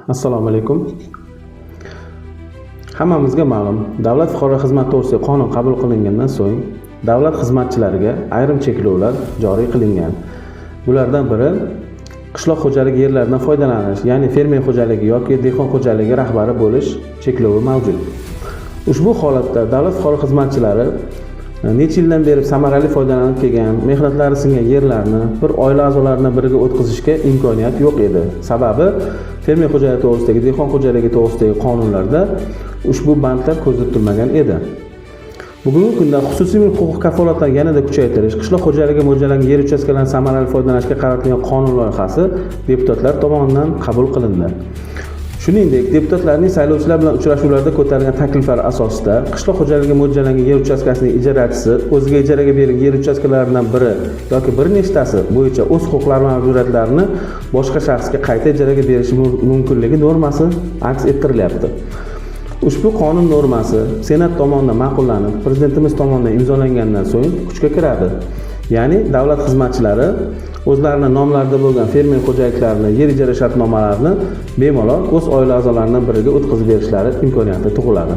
Assalomu alaykum. Hammamizga ma'lum, davlat fuqaro xizmati to'g'risidagi qonun qabul qilingandan so'ng davlat xizmatchilariga ayrim cheklovlar joriy qilingan. Bulardan biri qishloq xo'jaligi yerlaridan foydalanish, ya'ni fermer xo'jaligi yoki dehqon xo'jaligi rahbari bo'lish cheklovi mavjud. Ushbu holatda davlat fuqaro xizmatchilari necha yildan beri samarali foydalanib kelgan, mehnatlari singan yerlarni bir oila a'zolaridan biriga o'tkazishga imkoniyat yo'q edi. Sababi fermer xo'jaligi to'g'risidagi, dehqon xo'jaligi to'g'risidagi qonunlarda ushbu bandlar ko'zda tutilmagan edi. Bugungi kunda xususiy mulk huquq kafolatlarini yanada kuchaytirish, qishloq xo'jaligi mo'ljallangan yer uchastkalarini samarali foydalanishga qaratilgan qonun loyihasi deputatlar tomonidan qabul qilindi. Shuningdek, deputatlarning saylovchilar bilan uchrashuvlarda ko'tarilgan takliflar asosida qishloq xo'jaligi mo'ljallangan yer uchastkasining ijarachisi o'ziga ijaraga berilgan yer uchastkalaridan biri yoki bir nechtasi bo'yicha o'z huquqlari va majburiyatlarini boshqa shaxsga qayta ijaraga berishi mumkinligi normasi aks ettirilyapti. Ushbu qonun normasi Senat tomonidan ma'qullanib, prezidentimiz tomonidan imzolangandan so'ng kuchga kiradi. Ya'ni davlat xizmatchilari o'zlarining nomlarida bo'lgan fermer xo'jaliklarini, yer ijara shartnomalarini bemalol o'z oila a'zolaridan biriga o'tkazib berishlari imkoniyati tug'iladi.